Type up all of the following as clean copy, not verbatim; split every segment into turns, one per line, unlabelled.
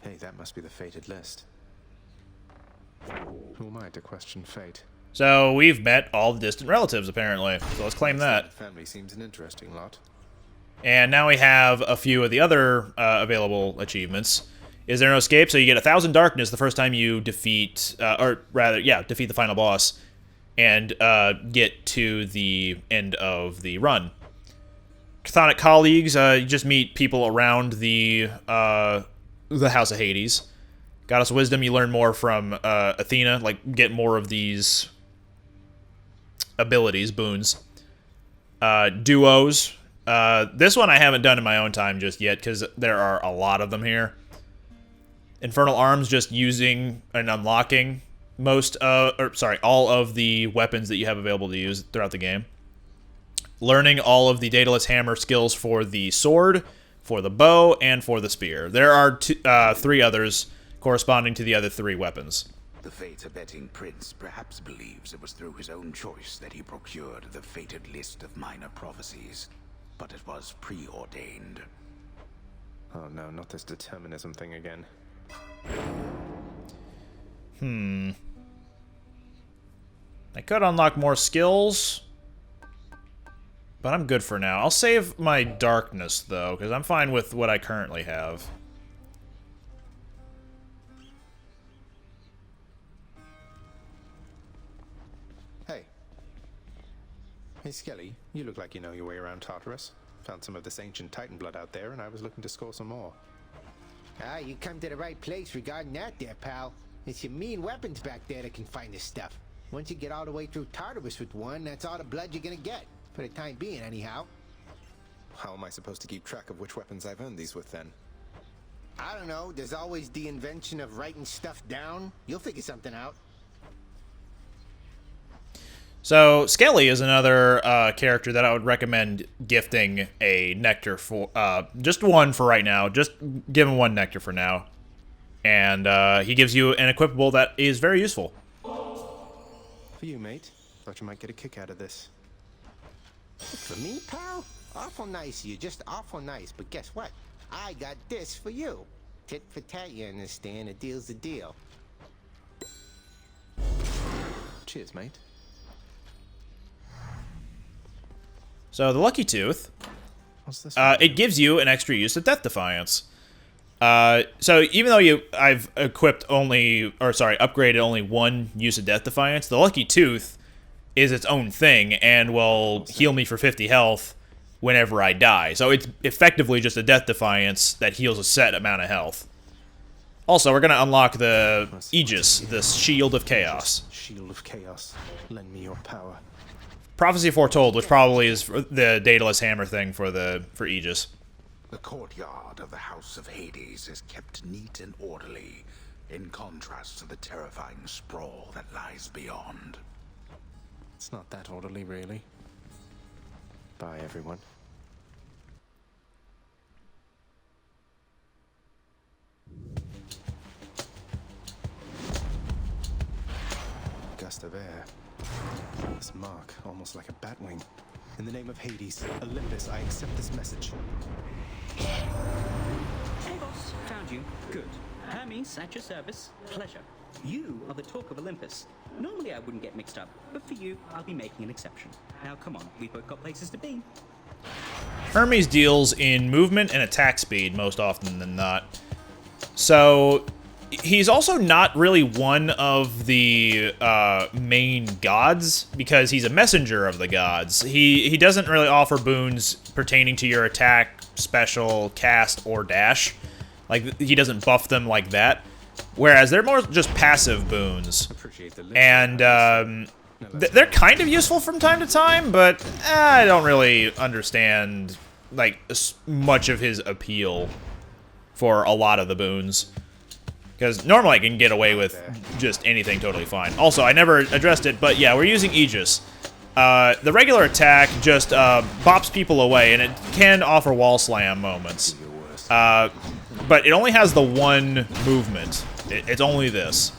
Hey, that must be the fated list. Who am I to question fate?
So we've met all the distant relatives, apparently. So let's claim that.
Family seems an interesting lot.
And now we have a few of the other available achievements. Is there no escape? So you get 1,000 darkness the first time you defeat, defeat the final boss, and get to the end of the run. Chthonic colleagues, you just meet people around the House of Hades. Goddess of Wisdom, you learn more from Athena, like get more of these abilities, boons. Duos. This one I haven't done in my own time just yet, because there are a lot of them here. Infernal Arms, just using and unlocking all of the weapons that you have available to use throughout the game. Learning all of the Daedalus Hammer skills for the sword, for the bow, and for the spear. There are three others corresponding to the other three weapons.
The fate-abetting prince perhaps believes it was through his own choice that he procured the fated list of minor prophecies, but it was preordained.
Oh no, not this determinism thing again.
I could unlock more skills, but I'm good for now. I'll save my darkness, though, because I'm fine with what I currently have.
Hey, Skelly, you look like you know your way around Tartarus. Found some of this ancient Titan blood out there, and I was looking to score some more.
Ah, you come to the right place regarding that there, pal. It's your mean weapons back there that can find this stuff. Once you get all the way through Tartarus with one, that's all the blood you're gonna get. For the time being, anyhow.
How am I supposed to keep track of which weapons I've earned these with, then?
I don't know, there's always the invention of writing stuff down. You'll figure something out.
So, Skelly is another character that I would recommend gifting a nectar for. Just one for right now. Just give him one nectar for now. And he gives you an equipable that is very useful.
For you, mate. Thought you might get a kick out of this.
For me, pal? Awful nice of you, just awful nice. But guess what? I got this for you. Tit for tat, you understand? A deal's a deal.
Cheers, mate.
So the Lucky Tooth,
What's this?
it gives you an extra use of Death Defiance. So even though I've upgraded only one use of Death Defiance, the Lucky Tooth is its own thing and will heal me for 50 health whenever I die. So it's effectively just a Death Defiance that heals a set amount of health. Also, we're going to unlock the Aegis, the Shield of Chaos.
Shield of Chaos. Lend me your power.
Prophecy Foretold, which probably is the Daedalus Hammer thing for Aegis.
The courtyard of the House of Hades is kept neat and orderly, in contrast to the terrifying sprawl that lies beyond.
It's not that orderly, really. Bye, everyone. Gust of air. This mark, almost like a bat wing. In the name of Hades, Olympus, I accept this message.
Aegis, found you. Good. Hermes, at your service. Pleasure. You are the talk of Olympus. Normally I wouldn't get mixed up, but for you, I'll be making an exception. Now come on, we've both got places to be.
Hermes deals in movement and attack speed most often than not. So he's also not really one of the main gods, because he's a messenger of the gods. He doesn't really offer boons pertaining to your attack, special, cast, or dash. Like, he doesn't buff them like that. Whereas they're more just passive boons. And they're kind of useful from time to time, but I don't really understand like much of his appeal for a lot of the boons. Because normally I can get away with just anything totally fine. Also, I never addressed it, but yeah, we're using Aegis. The regular attack just bops people away, and it can offer wall slam moments. But it only has the one movement. It's only this.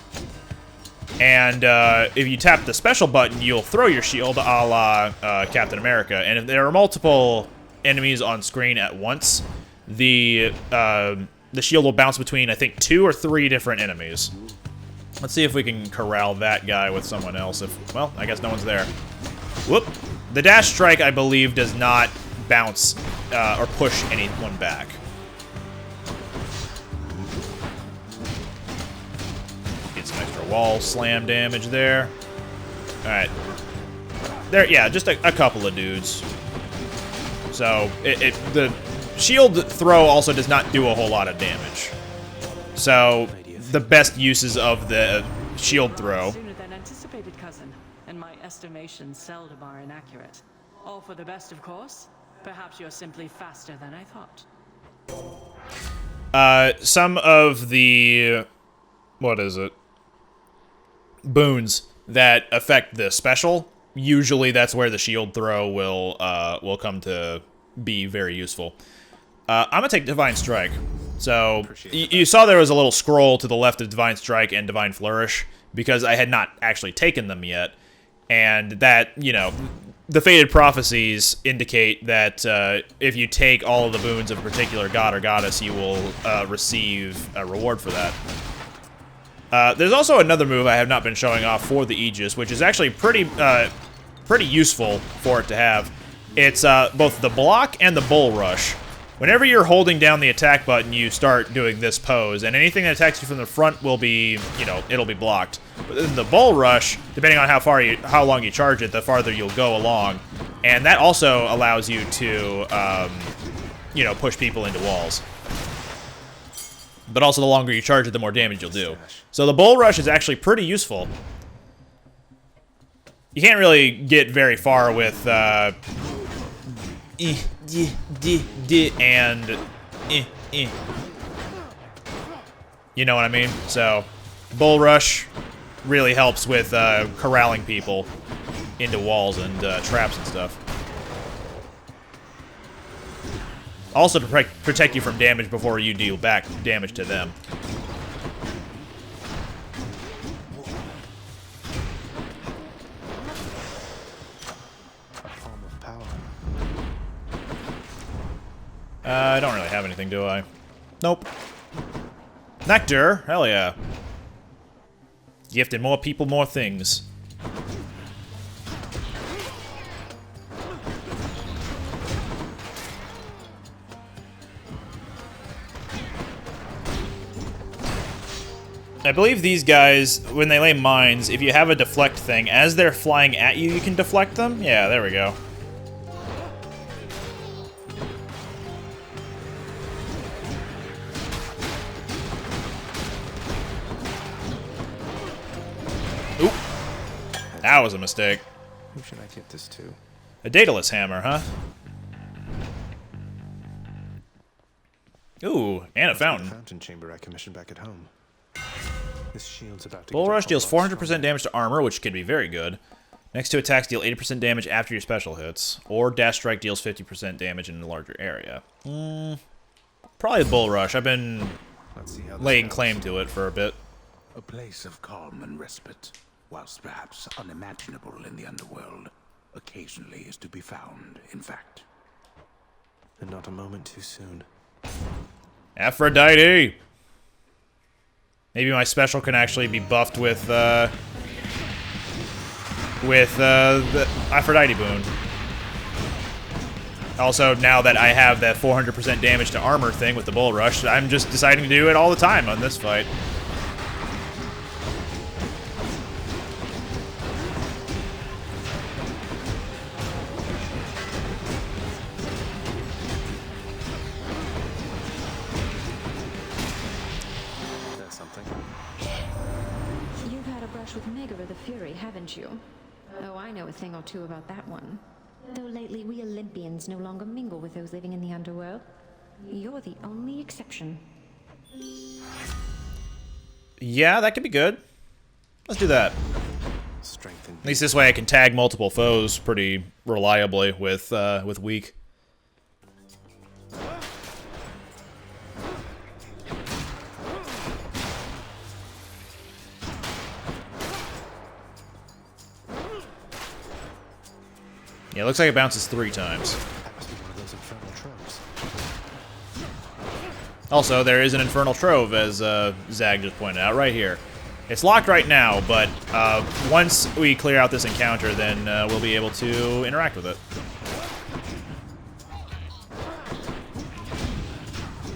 And if you tap the special button, you'll throw your shield a la Captain America. And if there are multiple enemies on screen at once, the the shield will bounce between, I think, 2 or 3 different enemies. Let's see if we can corral that guy with someone else. Well, I guess no one's there. Whoop. The dash strike, I believe, does not bounce or push anyone back. Get some extra wall slam damage there. Alright. There, yeah, just a couple of dudes. So, the shield throw also does not do a whole lot of damage. So, the best uses of the shield throw.
Sooner than anticipated, cousin, and my estimations seldom are inaccurate. All for the best, of course. Perhaps you're simply faster than I thought.
Some of the... what is it? Boons that affect the special, usually that's where the shield throw will come to be very useful. I'm gonna take Divine Strike. So, you saw there was a little scroll to the left of Divine Strike and Divine Flourish, because I had not actually taken them yet. And that, you know, the Fated Prophecies indicate that if you take all of the boons of a particular god or goddess, you will receive a reward for that. There's also another move I have not been showing off for the Aegis, which is actually pretty useful for it to have. It's both the block and the bull rush. Whenever you're holding down the attack button, you start doing this pose, and anything that attacks you from the front will be, you know, it'll be blocked. But then the bull rush, depending on how long you charge it, the farther you'll go along, and that also allows you to, you know, push people into walls. But also, the longer you charge it, the more damage you'll do. So the bull rush is actually pretty useful. You can't really get very far with and you know what I mean? So, bull rush really helps with corralling people into walls and traps and stuff. Also to protect you from damage before you deal back damage to them. I don't really have anything, do I? Nope. Nectar? Hell yeah. Gifted more people, more things. I believe these guys, when they lay mines, if you have a deflect thing, as they're flying at you, you can deflect them? Yeah, there we go. Oop. That was a mistake.
Who should I get this to?
A Daedalus hammer, huh? Ooh, and a fountain.
Fountain chamber I commissioned back at home. This shield's about to
Bull
get a
Rush
whole
deals
lot
400%
stronger.
damage to armor, which can be very good. Next two attacks deal 80% damage after your special hits. Or Dash Strike deals 50% damage in a larger area. Probably the Bull Rush. I've been
Let's see how this
laying
goes.
claim to it for a bit.
A place of calm and respite, whilst perhaps unimaginable in the Underworld, occasionally is to be found, in fact.
And not a moment too soon.
Aphrodite! Maybe my special can actually be buffed with the Aphrodite boon. Also, now that I have that 400% damage to armor thing with the Bull Rush, I'm just deciding to do it all the time on this fight.
That's something.
You've had a brush with Megara the Fury, haven't you? Oh, I know a thing or two about that one. Though lately we Olympians no longer mingle with those living in the Underworld. You're the only exception.
Yeah, that could be good. Let's do that.
Strengthen.
At least this way I can tag multiple foes pretty reliably with weak. Yeah, it looks like it bounces 3 times.
That must be one of those infernal tropes.
Also, there is an Infernal Trove, as Zag just pointed out, right here. It's locked right now, but once we clear out this encounter, then we'll be able to interact with it.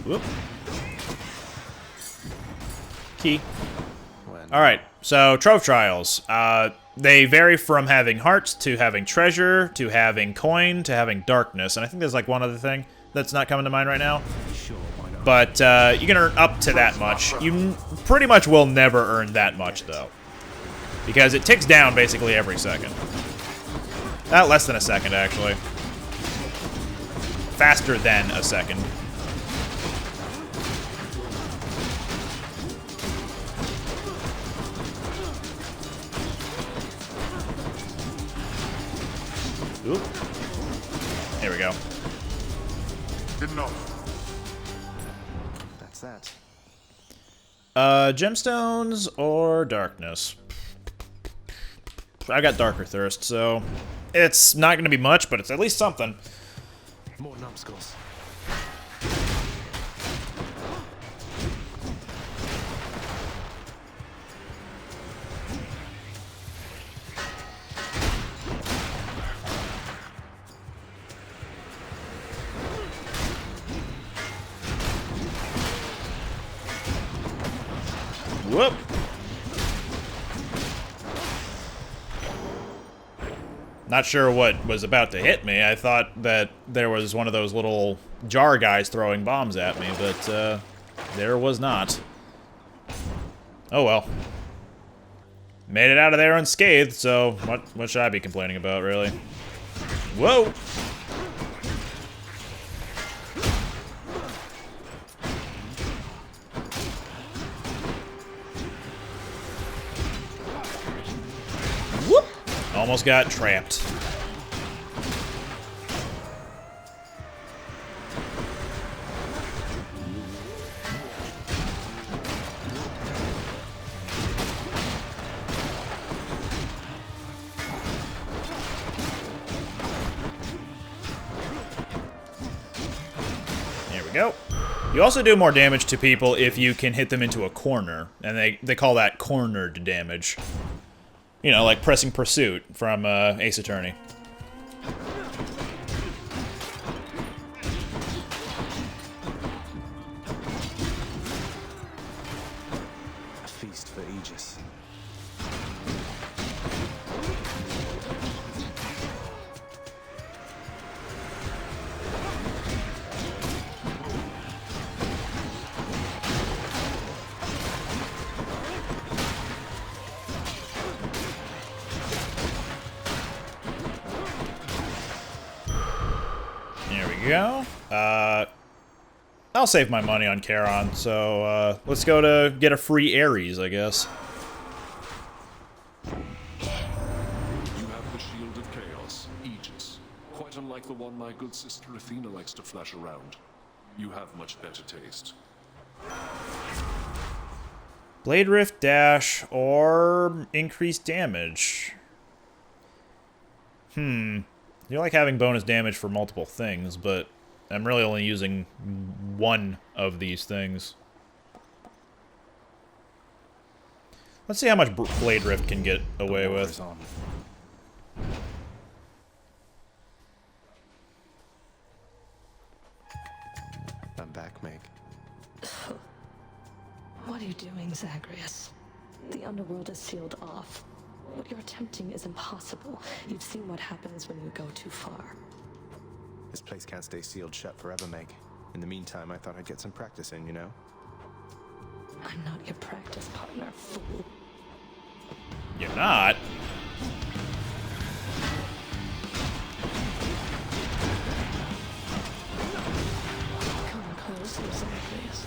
Whoop. Key. Alright, so Trove Trials. They vary from having hearts, to having treasure, to having coin, to having darkness. And I think there's like one other thing that's not coming to mind right now. But you can earn up to that much. You pretty much will never earn that much, though. Because it ticks down basically every second. Less than a second, actually. Faster than a second. Oop. There we go.
Enough.
That's that.
Gemstones or darkness? I got Darker Thirst, so it's not going to be much, but it's at least something.
More numbskulls.
Whoop! Not sure what was about to hit me. I thought that there was one of those little jar guys throwing bombs at me, but there was not. Oh well. Made it out of there unscathed, so what should I be complaining about, really? Whoa! Whoop! Almost got trapped. There we go. You also do more damage to people if you can hit them into a corner, and they call that cornered damage. You know, like pressing pursuit from Ace Attorney.
A feast for Aegis.
There we go. I'll save my money on Charon, so let's go to get a free Ares, I guess.
You have the Shield of Chaos, Aegis. Quite unlike the one my good sister Athena likes to flash around. You have much better taste.
Blade Rift Dash or increased damage. You like having bonus damage for multiple things, but I'm really only using one of these things. Let's see how much Blade Rift can get away with.
I'm back, Meg.
What are you doing, Zagreus? The Underworld is sealed off. What you're attempting is impossible. You've seen what happens when you go too far.
This place can't stay sealed shut forever, Meg. In the meantime, I thought I'd get some practice in, you know?
I'm not your practice partner, fool.
You're not?
Come closer, Zagreus.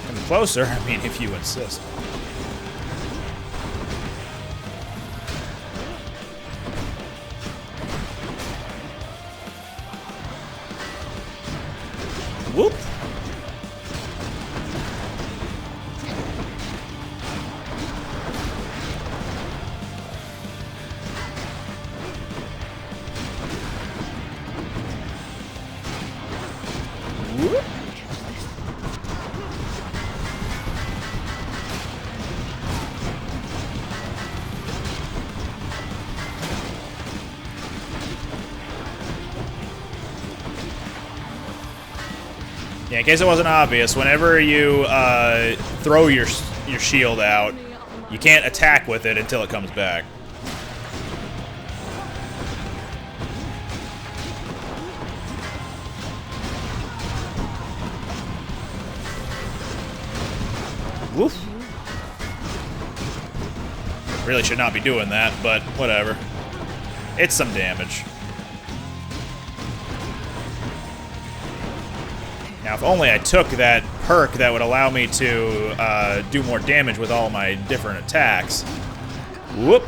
Come closer? I mean, if you insist. Whoop! Whoop! Yeah, in case it wasn't obvious, whenever you throw your shield out, you can't attack with it until it comes back. Woof. Really should not be doing that, but whatever. It's some damage. Now, if only I took that perk that would allow me to do more damage with all my different attacks. Whoop.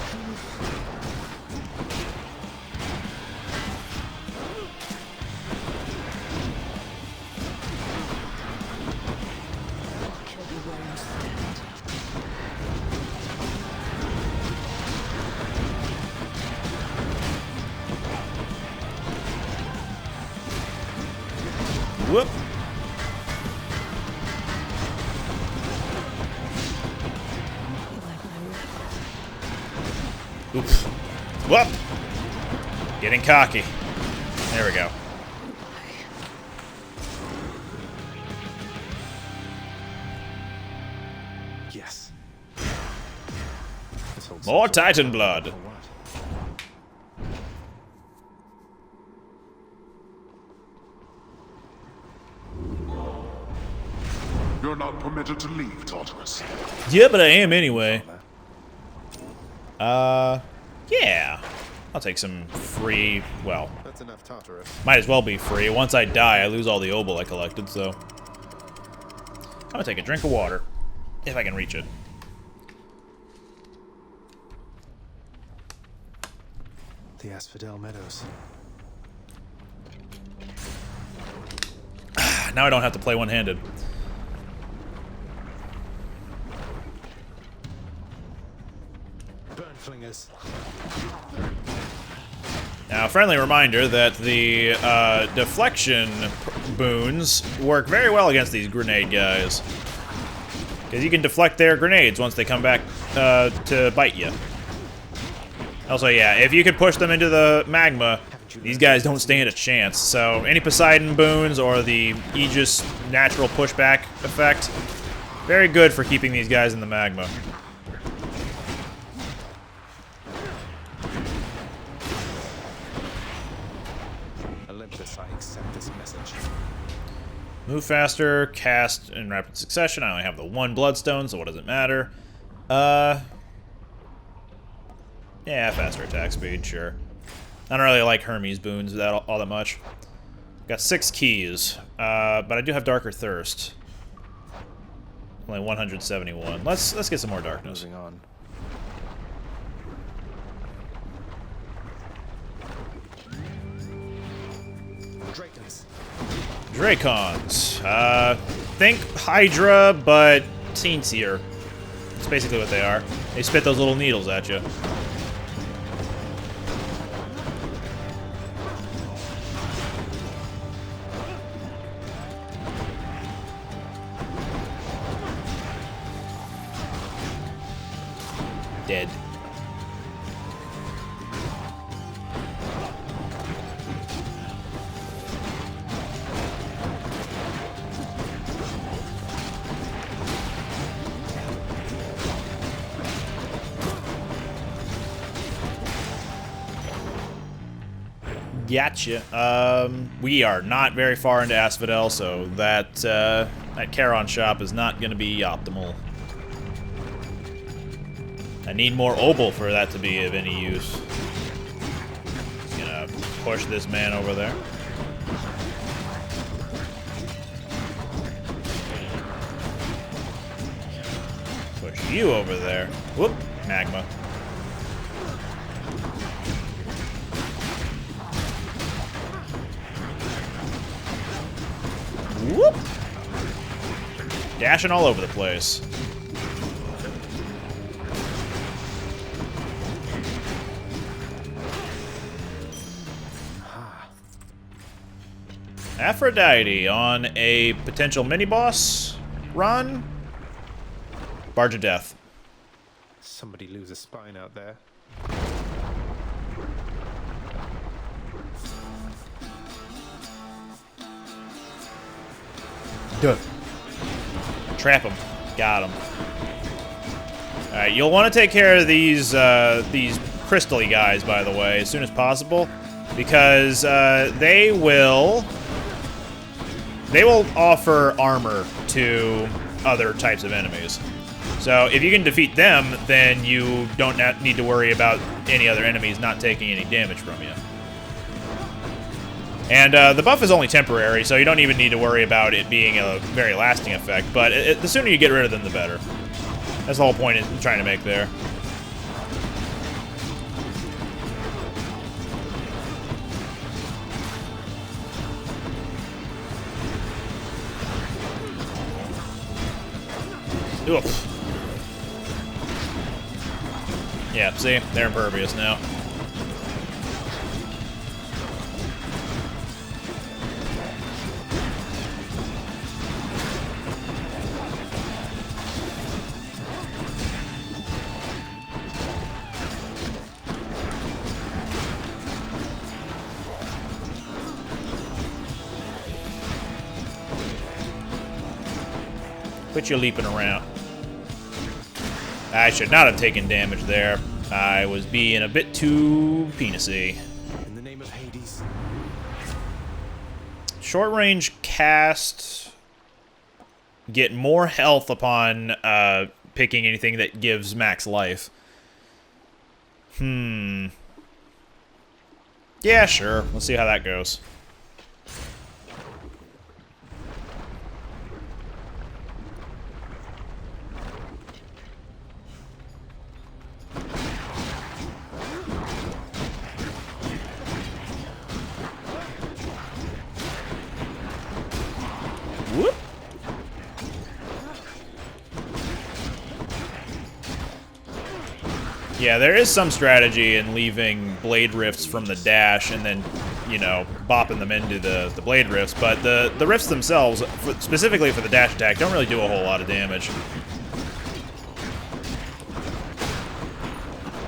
Whoop. Oops. Whoop! Getting cocky. There we go.
Yes.
More Titan blood.
You're not permitted to leave, Tartarus.
Yeah, but I am anyway. Yeah. I'll take some free, well,
That's enough Tartarus.
might as well be free. Once I die, I lose all the obol I collected, so. I'm gonna take a drink of water, if I can reach it.
The Asphodel Meadows.
Now I don't have to play one-handed.
Burn flingers.
Now, a friendly reminder that the deflection boons work very well against these grenade guys. Because you can deflect their grenades once they come back to bite you. Also, yeah, if you could push them into the magma, these guys don't stand a chance. So, any Poseidon boons or the Aegis natural pushback effect, very good for keeping these guys in the magma.
Olympus, I accept this message.
Move faster, cast in rapid succession. I only have the one bloodstone, so what does it matter? Yeah, faster attack speed, sure. I don't really like Hermes boons all that much. Got 6 keys, but I do have Darker Thirst. Only 171. Let's get some more darkness.
Moving on. Dracons.
Dracons. Think Hydra, but teensier. That's basically what they are. They spit those little needles at you. Dead. Gotcha. We are not very far into Asphodel, so that Charon shop is not going to be optimal. I need more obol for that to be of any use. Just gonna push this man over there. Push you over there. Whoop, magma. Whoop! Dashing all over the place. Aphrodite on a potential mini-boss run. Barge of Death.
Somebody lose a spine out there.
Duh. Trap him. Got him. Alright, you'll want to take care of these crystal-y guys, by the way, as soon as possible. Because they will offer armor to other types of enemies. So if you can defeat them, then you don't need to worry about any other enemies not taking any damage from you. And the buff is only temporary, so you don't even need to worry about it being a very lasting effect. But the sooner you get rid of them, the better. That's the whole point I'm trying to make there. Oof. Yeah, see? They're impervious now. Quit your leaping around. I should not have taken damage there. I was being a bit too penisy.
In the name of Hades.
Short range cast get more health upon picking anything that gives max life. Yeah, sure. Let's see how that goes. Whoop. Yeah, there is some strategy in leaving blade rifts from the dash and then, you know, bopping them into the blade rifts, but the rifts themselves, specifically for the dash attack, don't really do a whole lot of damage.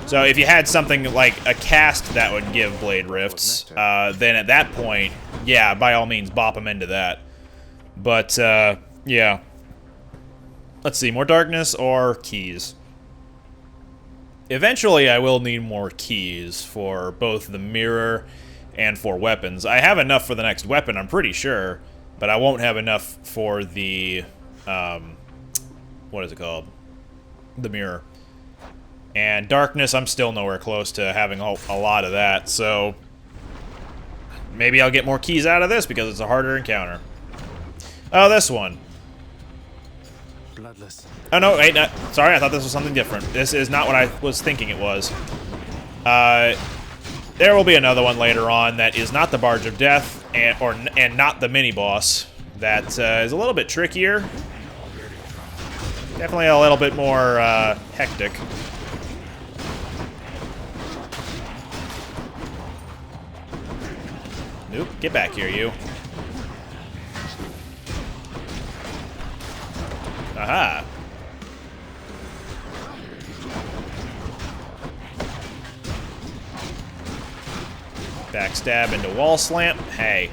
So if you had something like a cast that would give blade rifts, then at that point, yeah, by all means, bop them into that. But, yeah. Let's see, more darkness or keys? Eventually, I will need more keys for both the mirror and for weapons. I have enough for the next weapon, I'm pretty sure, but I won't have enough for the, what is it called? The mirror. And darkness, I'm still nowhere close to having a lot of that, so maybe I'll get more keys out of this because it's a harder encounter. Oh, this one.
Bloodless.
Oh, no, wait, no, sorry, I thought this was something different. This is not what I was thinking it was. There will be another one later on that is not the Barge of Death, and not the mini-boss. That is a little bit trickier. Definitely a little bit more hectic. Nope, get back here, you. Aha. Backstab into wall slam. Hey.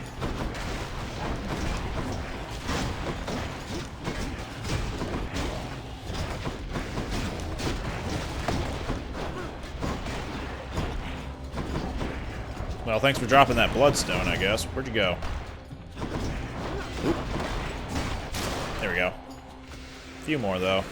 Well, thanks for dropping that bloodstone, I guess. Where'd you go? Oop. There we go. A few more, though.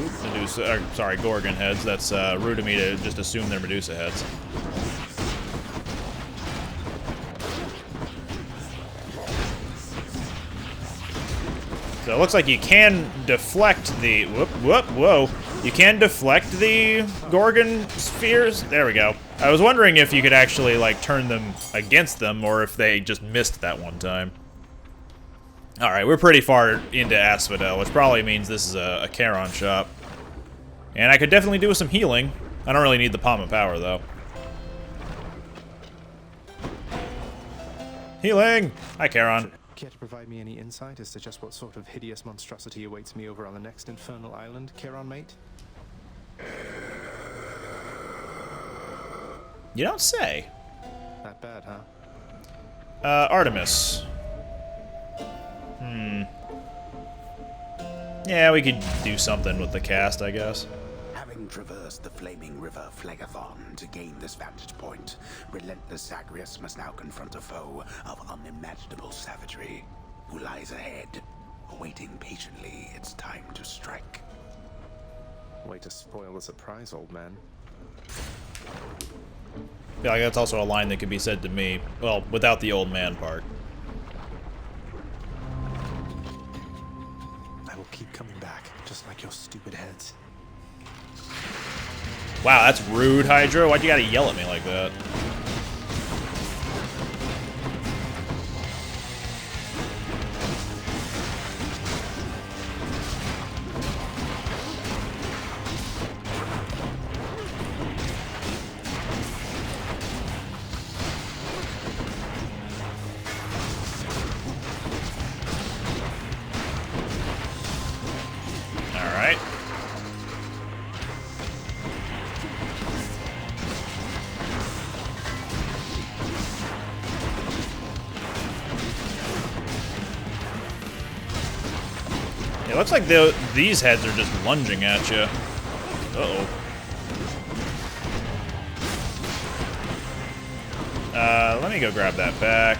Oop, Medusa, sorry, Gorgon heads. That's rude of me to just assume they're Medusa heads. So it looks like you can deflect the... Whoa. You can deflect the Gorgon spheres? There we go. I was wondering if you could actually, like, turn them against them, or if they just missed that one time. Alright, we're pretty far into Asphodel, which probably means this is a Charon shop. And I could definitely do with some healing. I don't really need the Palm of Power, though. Healing! Hi, Charon.
Care to provide me any insight as to just what sort of hideous monstrosity awaits me over on the next infernal island, Charon mate?
You don't say.
That bad, huh?
Artemis. Yeah, we could do something with the cast, I guess.
Having traversed the flaming river Phlegethon to gain this vantage point, relentless Zagreus must now confront a foe of unimaginable savagery who lies ahead, awaiting patiently its time to strike.
Way to spoil the surprise, old man.
I feel like that's also a line that could be said to me. Well, without the old man part.
I will keep coming back, just like your stupid heads.
Wow, that's rude, Hydra. Why'd you gotta yell at me like that? Alright. It looks like these heads are just lunging at you. Uh-oh. Let me go grab that back.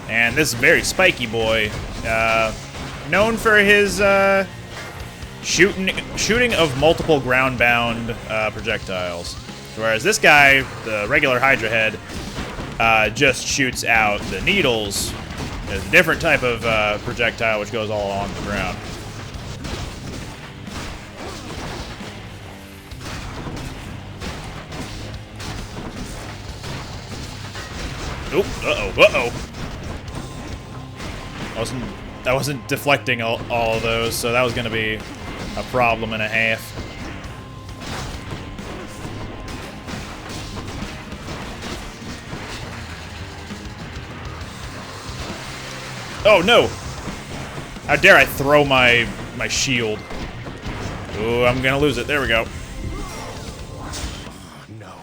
And this very spiky boy, known for his shooting of multiple ground-bound projectiles. Whereas this guy, the regular Hydra head, just shoots out the needles. There's a different type of projectile which goes all along the ground. Oop, uh-oh. I wasn't deflecting all of those, so that was gonna be a problem and a half. Oh no! How dare I throw my shield? Ooh, I'm gonna lose it. There we go.
No.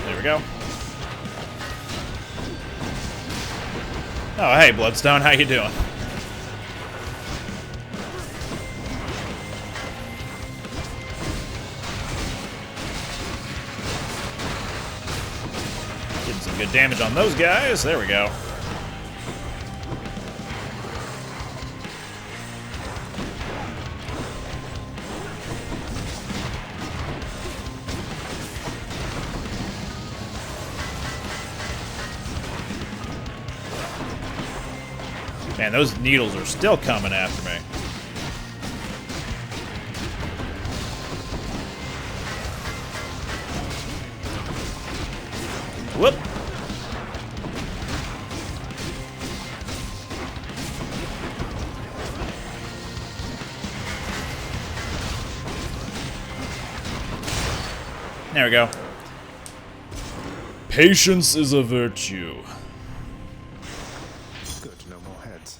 There we go. Oh, hey, Bloodstone, how you doing? Getting some good damage on those guys. There we go. Man, those needles are still coming after me. Whoop! There we go. Patience is a virtue.
Good, no more heads.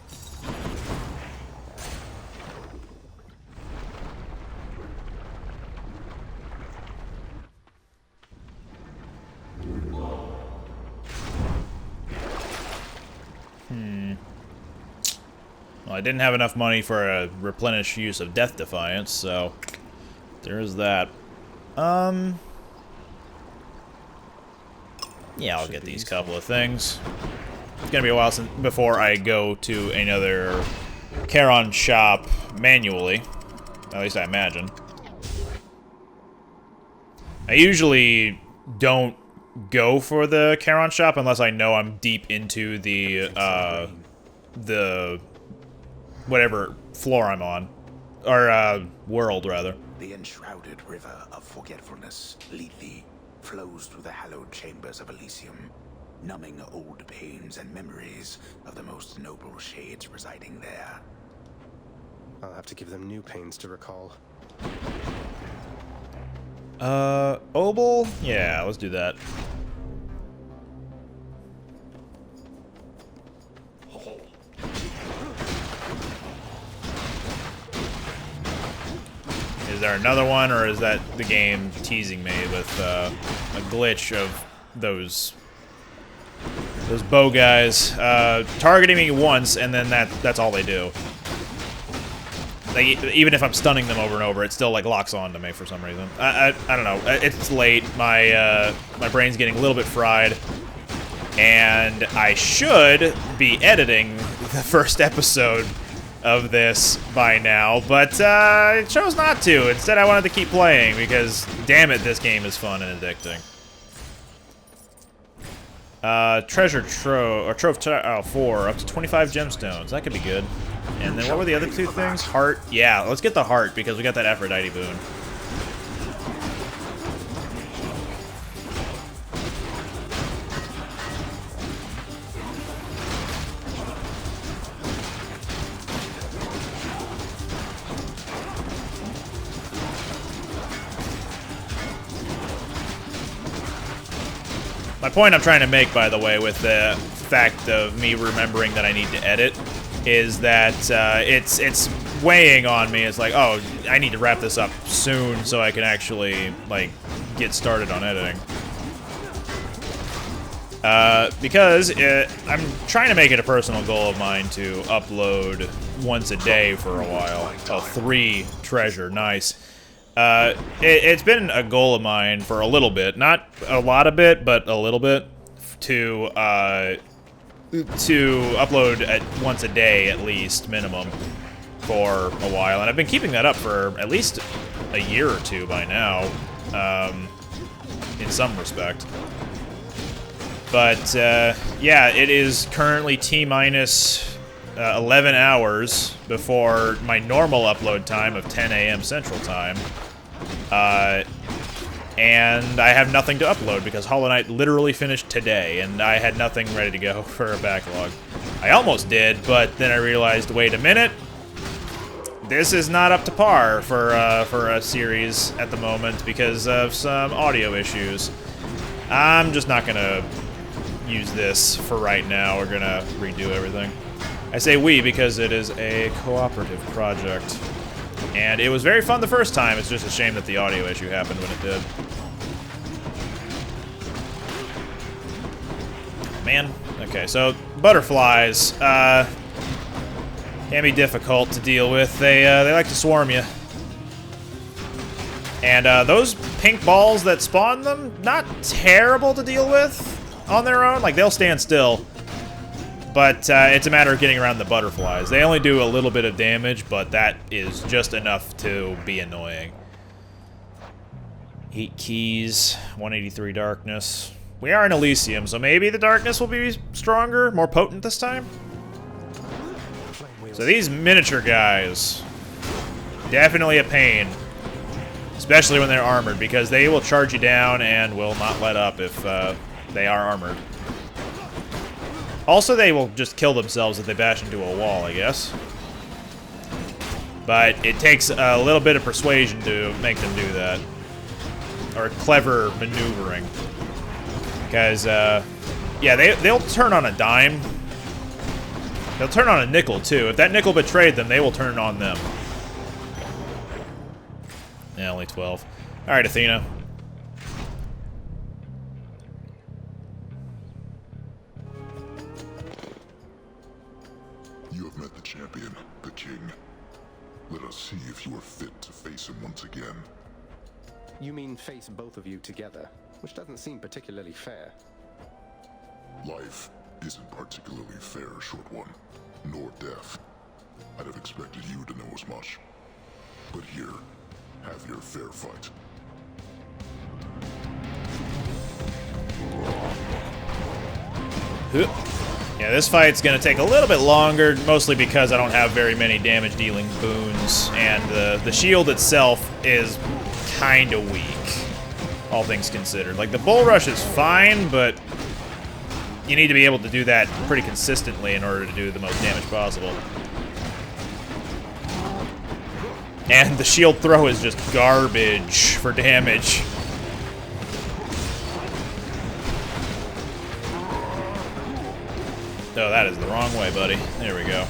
Well, I didn't have enough money for a replenish use of Death Defiance, so there's that. Yeah, I'll get these couple of things. It's gonna be a while before I go to another Charon shop manually. At least I imagine. I usually don't go for the Charon shop unless I know I'm deep into the whatever floor I'm on. Or, world, rather.
The enshrouded river of forgetfulness, Lethe, flows through the hallowed chambers of Elysium. numbing old pains and memories of the most noble shades residing there.
I'll have to give them new pains to recall.
Obel? Yeah, let's do that. Is there another one, or is that the game teasing me with a glitch of those bow guys targeting me once, and then that's all they do? Like, even if I'm stunning them over and over, it still like locks on to me for some reason. I don't know. It's late. My my brain's getting a little bit fried, and I should be editing the first episode of this by now, but I chose not to. Instead, I wanted to keep playing because, damn it, this game is fun and addicting. Treasure trove, or 4, up to 25 gemstones. That could be good. And then what were the other two things? Heart. Yeah, let's get the heart because we got that Aphrodite boon. My point I'm trying to make, by the way, with the fact of me remembering that I need to edit, is that it's weighing on me. It's like, oh, I need to wrap this up soon so I can actually like get started on editing. Because I'm trying to make it a personal goal of mine to upload once a day for a while. Oh, 3 treasure, nice. It's been a goal of mine for a little bit, not a lot of it, but a little bit, to upload once a day at least, minimum, for a while, and I've been keeping that up for at least a year or two by now, in some respect. But yeah, it is currently T-minus 11 hours before my normal upload time of 10 a.m. Central Time. And I have nothing to upload because Hollow Knight literally finished today, and I had nothing ready to go for a backlog. I almost did, but then I realized, wait a minute, this is not up to par for a series at the moment because of some audio issues. I'm just not gonna use this for right now. We're gonna redo everything. I say we because it is a cooperative project. And it was very fun the first time. It's just a shame that the audio issue happened when it did. Man. Okay, so butterflies can be difficult to deal with. They like to swarm you. And those pink balls that spawn them, not terrible to deal with on their own. Like, they'll stand still. But it's a matter of getting around the butterflies. They only do a little bit of damage, but that is just enough to be annoying. 8 keys, 183 darkness. We are in Elysium, so maybe the darkness will be stronger, more potent this time? So these miniature guys, definitely a pain. Especially when they're armored, because they will charge you down and will not let up if they are armored. Also, they will just kill themselves if they bash into a wall, I guess. But it takes a little bit of persuasion to make them do that. Or clever maneuvering. Because, yeah, they'll turn on a dime. They'll turn on a nickel, too. If that nickel betrayed them, they will turn on them. Yeah, only 12. Alright, Athena.
You have met the champion, the king. Let us see if you are fit to face him once again.
You mean face both of you together, which doesn't seem particularly fair.
Life isn't particularly fair, Short One, nor death. I'd have expected you to know as much. But here, have your fair fight.
Yeah, this fight's gonna take a little bit longer, mostly because I don't have very many damage-dealing boons, and the shield itself is kinda weak, all things considered. Like, the Bull Rush is fine, but you need to be able to do that pretty consistently in order to do the most damage possible. And the shield throw is just garbage for damage. Oh, that is the wrong way, buddy. There we go.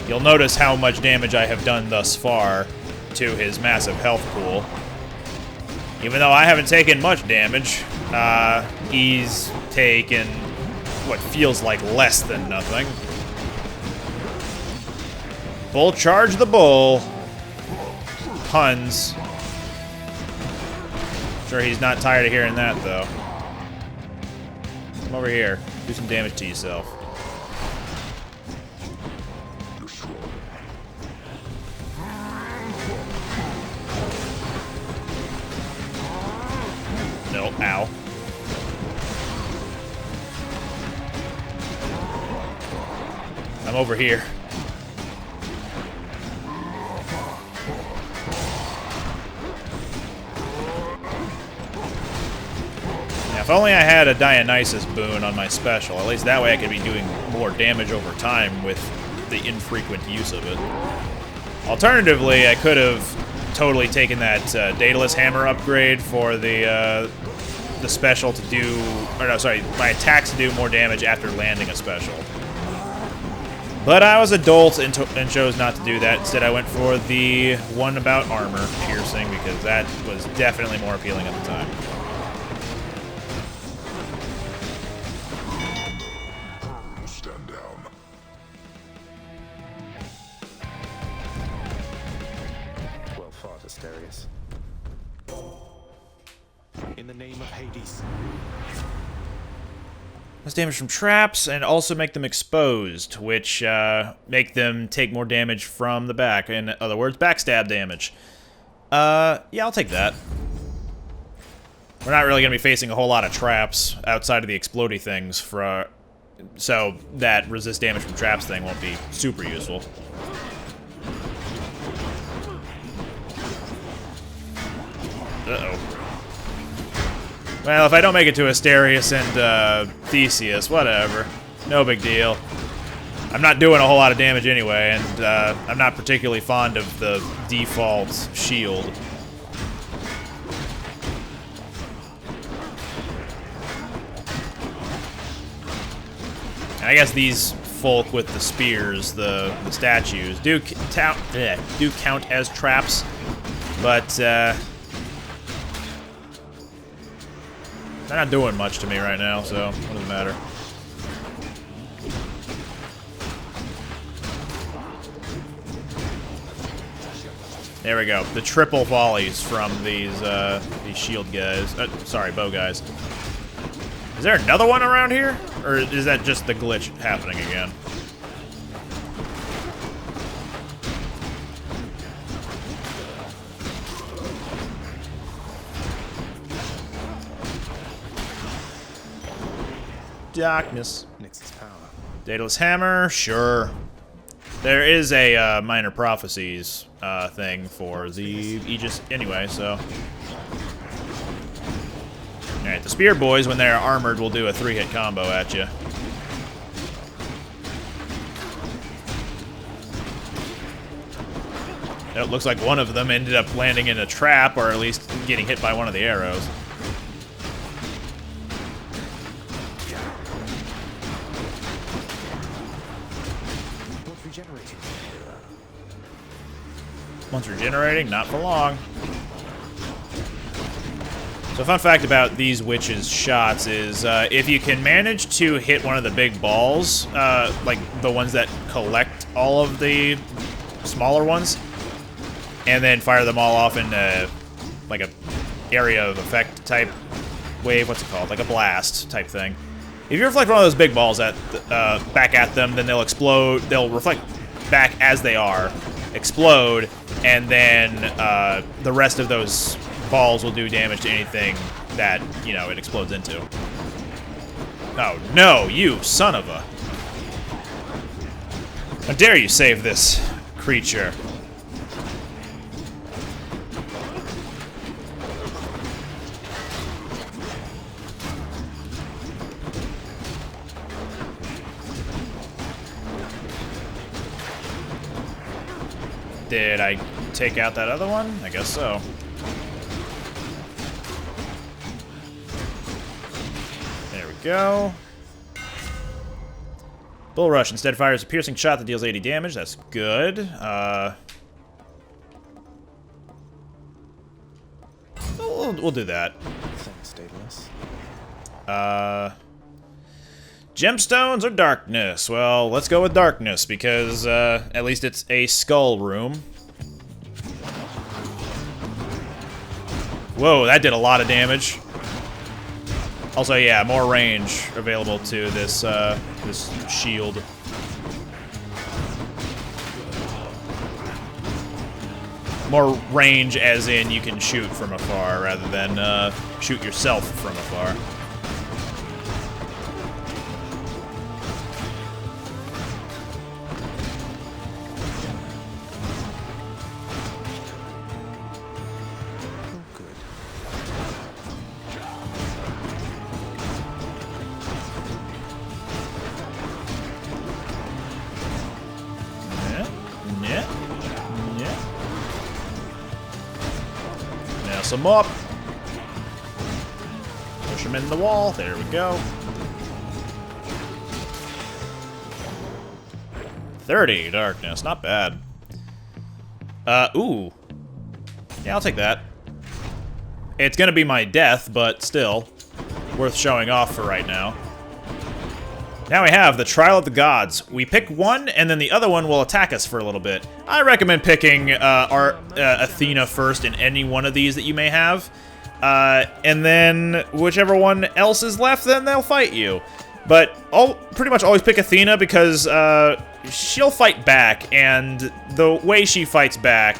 You'll notice how much damage I have done thus far to his massive health pool. Even though I haven't taken much damage, he's taken what feels like less than nothing. Bull charge the bull. Puns. Sure he's not tired of hearing that, though. Come over here. Do some damage to yourself. No, ow. I'm over here. Now, if only I had a Dionysus boon on my special. At least that way I could be doing more damage over time with the infrequent use of it. Alternatively, I could have totally taken that Daedalus Hammer upgrade for the special to do... Or no, sorry, my attacks to do more damage after landing a special. But I was adult and chose not to do that. Instead, I went for the one about armor piercing because that was definitely more appealing at the time.
Stand down.
Well fought, Asterius.
In the name of Hades.
Less damage from traps, and also make them exposed, which make them take more damage from the back. In other words, backstab damage. Yeah, I'll take that. We're not really going to be facing a whole lot of traps outside of the explodey things, so that resist damage from traps thing won't be super useful. Uh-oh. Well, if I don't make it to Asterius and Theseus, whatever. No big deal. I'm not doing a whole lot of damage anyway, and I'm not particularly fond of the default shield. And I guess these folk with the spears, the statues, do count as traps, but they're not doing much to me right now, so what does it matter? There we go. The triple volleys from these shield guys. Sorry, bow guys. Is there another one around here? Or is that just the glitch happening again? Darkness.
Nix's power.
Daedalus Hammer, sure. There is a minor prophecies thing for the Aegis anyway, so. Alright, the Spear Boys, when they're armored, will do a 3-hit combo at you. It looks like one of them ended up landing in a trap, or at least getting hit by one of the arrows. Once regenerating, not for long. So fun fact about these witches' shots is if you can manage to hit one of the big balls, like the ones that collect all of the smaller ones, and then fire them all off in like a area of effect type wave, what's it called? Like a blast type thing. If you reflect one of those big balls at back at them, then they'll explode. They'll reflect back as they are, explode, and then the rest of those balls will do damage to anything that, you know, it explodes into. Oh no, you son of a... How dare you save this creature? Did I take out that other one? I guess so. There we go. Bull Rush instead fires a piercing shot that deals 80 damage. That's good. We'll do that.
Thanks, Daedalus.
Gemstones or darkness? Well, let's go with darkness because at least it's a skull room. Whoa, that did a lot of damage. Also, yeah, more range available to this this shield. More range as in you can shoot from afar rather than shoot yourself from afar. Him up. Push him in the wall. There we go. 30 darkness. Not bad. Ooh. Yeah, I'll take that. It's gonna be my death, but still. Worth showing off for right now. Now we have the Trial of the Gods. We pick one, and then the other one will attack us for a little bit. I recommend picking our Athena first in any one of these that you may have. And then whichever one else is left, then they'll fight you. But I'll pretty much always pick Athena because she'll fight back, and the way she fights back...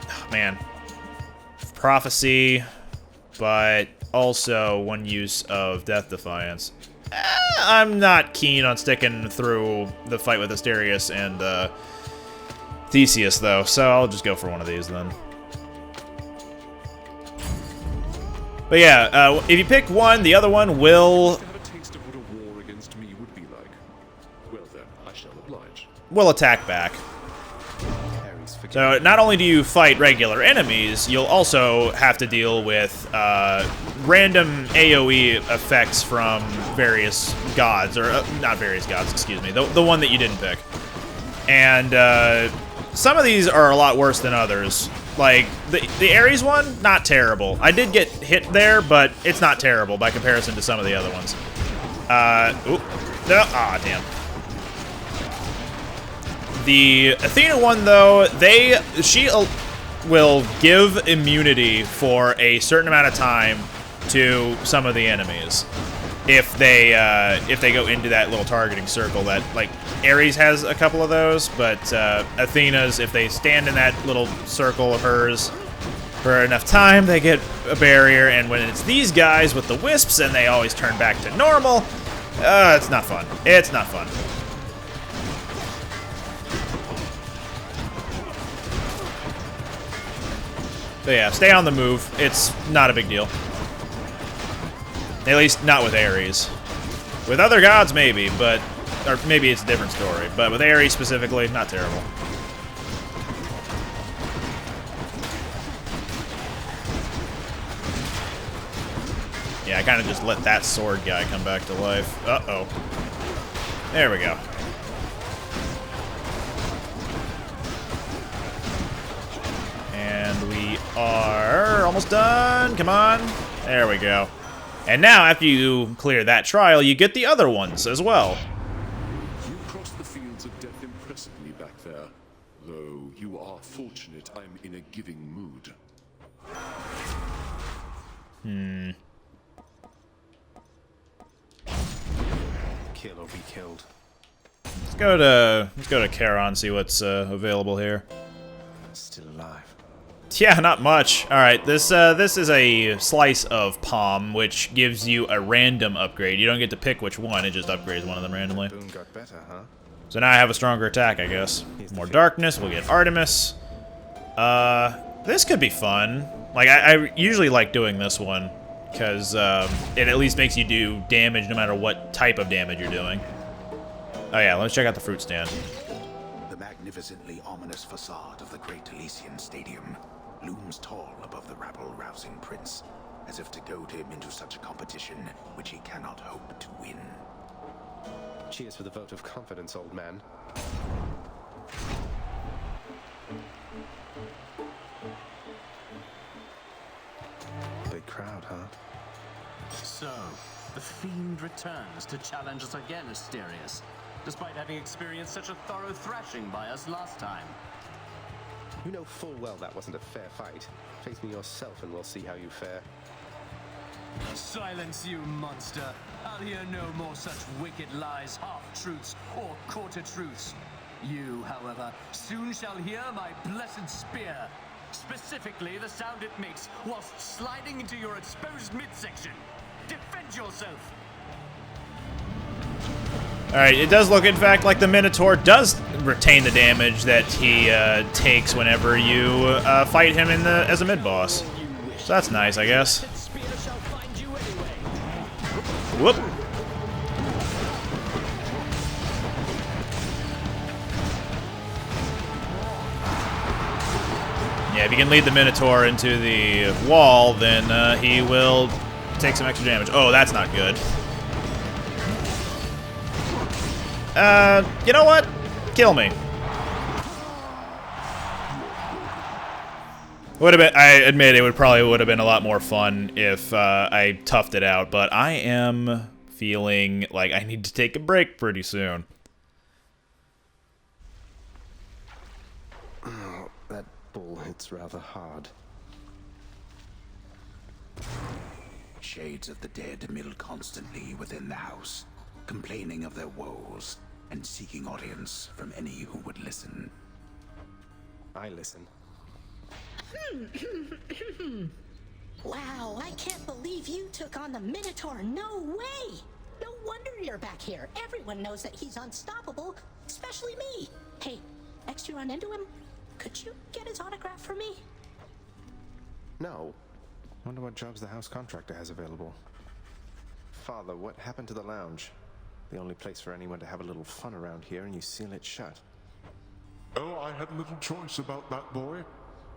Oh, man. Prophecy, but also one use of Death Defiance. I'm not keen on sticking through the fight with Asterius and Theseus, though, so I'll just go for one of these then. But yeah, if you pick one, the other one will...
Have a taste of what a war against me would be like. Well then, I shall oblige.
Will attack back. So not only do you fight regular enemies, you'll also have to deal with random AoE effects from various gods, or not various gods, excuse me, the one that you didn't pick. And some of these are a lot worse than others. Like, the Ares one, not terrible. I did get hit there, but it's not terrible by comparison to some of the other ones. Damn. The Athena one, though, she will give immunity for a certain amount of time to some of the enemies if they go into that little targeting circle. That, like, Ares has a couple of those, but Athena's, if they stand in that little circle of hers for enough time, they get a barrier. And when it's these guys with the wisps and they always turn back to normal, it's not fun. It's not fun. But yeah, stay on the move. It's not a big deal. At least not with Ares. With other gods, maybe, but... Or maybe it's a different story. But with Ares specifically, not terrible. Yeah, I kind of just let that sword guy come back to life. Uh-oh. There we go. And we are almost done. Come on. There we go. And now, after you clear that trial, you get the other ones as well.
You crossed the fields of death impressively back there. Though you are fortunate I'm in a giving mood.
Kill or be killed.
Let's go to Charon, see what's available here.
Still alive.
Yeah, not much. All right, this is a slice of palm, which gives you a random upgrade. You don't get to pick which one; it just upgrades one of them randomly.
Boon got better, huh?
So now I have a stronger attack, I guess. More darkness. We'll get Artemis. This could be fun. Like I usually like doing this one because it at least makes you do damage no matter what type of damage you're doing. Oh yeah, let's check out the fruit stand.
The magnificently ominous facade of the great Elysium Stadium looms tall above the rabble-rousing prince, as if to goad him into such a competition which he cannot hope to win.
Cheers for the vote of confidence, old man.
Big crowd, huh?
So, the Fiend returns to challenge us again, Asterius, despite having experienced such a thorough thrashing by us last time.
You know full well that wasn't a fair fight. Face me yourself and we'll see how you fare.
Silence, you monster! I'll hear no more such wicked lies, half-truths, or quarter-truths. You, however, soon shall hear my blessed spear. Specifically, the sound it makes whilst sliding into your exposed midsection. Defend yourself!
Alright, it does look, in fact, like the Minotaur does retain the damage that he takes whenever you fight him in as a mid-boss. So that's nice, I guess. Whoop. Yeah, if you can lead the Minotaur into the wall, then he will take some extra damage. Oh, that's not good. You know what? Kill me. Would have been. I admit it would have been a lot more fun if I toughed it out, but I am feeling like I need to take a break pretty soon.
Oh, that bull hits rather hard.
Shades of the dead mill constantly within the house, complaining of their woes and seeking audience from any who would listen.
I listen.
Wow, I can't believe you took on the Minotaur. No way! No wonder you're back here. Everyone knows that he's unstoppable, especially me. Hey, next you run into him, could you get his autograph for me?
No.
Wonder what jobs the house contractor has available.
Father, what happened to the lounge? The only place for anyone to have a little fun around here, and you seal it shut.
Oh, I had little choice about that boy.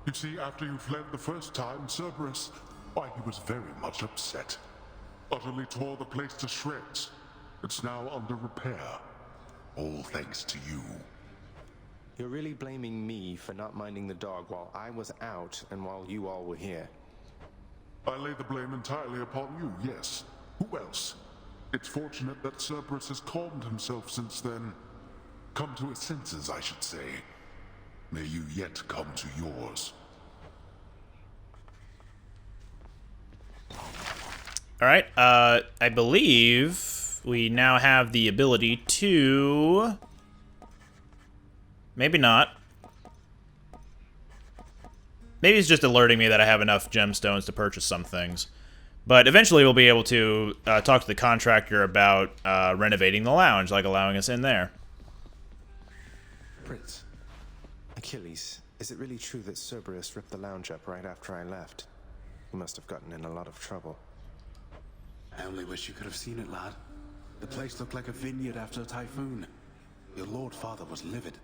You see, after you fled the first time, Cerberus, why, he was very much upset. Utterly tore the place to shreds. It's now under repair. All thanks to you.
You're really blaming me for not minding the dog while I was out and while you all were here.
I lay the blame entirely upon you, yes. Who else? It's fortunate that Cerberus has calmed himself since then. Come to his senses, I should say. May you yet come to yours.
Alright, I believe we now have the ability to... Maybe not. Maybe it's just alerting me that I have enough gemstones to purchase some things. But eventually we'll be able to talk to the contractor about renovating the lounge, like allowing us in there.
Prince. Achilles, is it really true that Cerberus ripped the lounge up right after I left? He must have gotten in a lot of trouble.
I only wish you could have seen it, lad. The place looked like a vineyard after a typhoon. Your Lord Father was livid,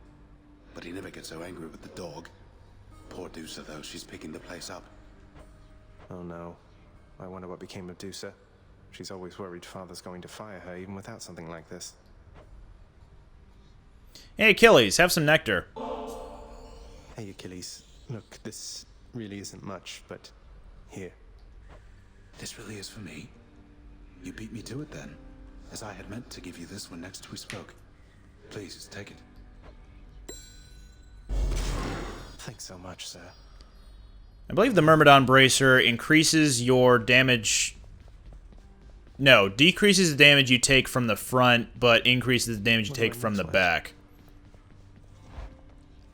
but he never gets so angry with the dog. Poor Dusa, though, she's picking the place up.
Oh no. I wonder what became of Dusa. She's always worried Father's going to fire her, even without something like this.
Hey, Achilles, have some nectar.
Hey, Achilles. Look, this really isn't much, but here.
This really is for me? You beat me to it then, as I had meant to give you this when next we spoke. Please, take it.
Thanks so much, sir.
I believe the Myrmidon Bracer increases your damage... No, decreases the damage you take from the front, but increases the damage you take from the back.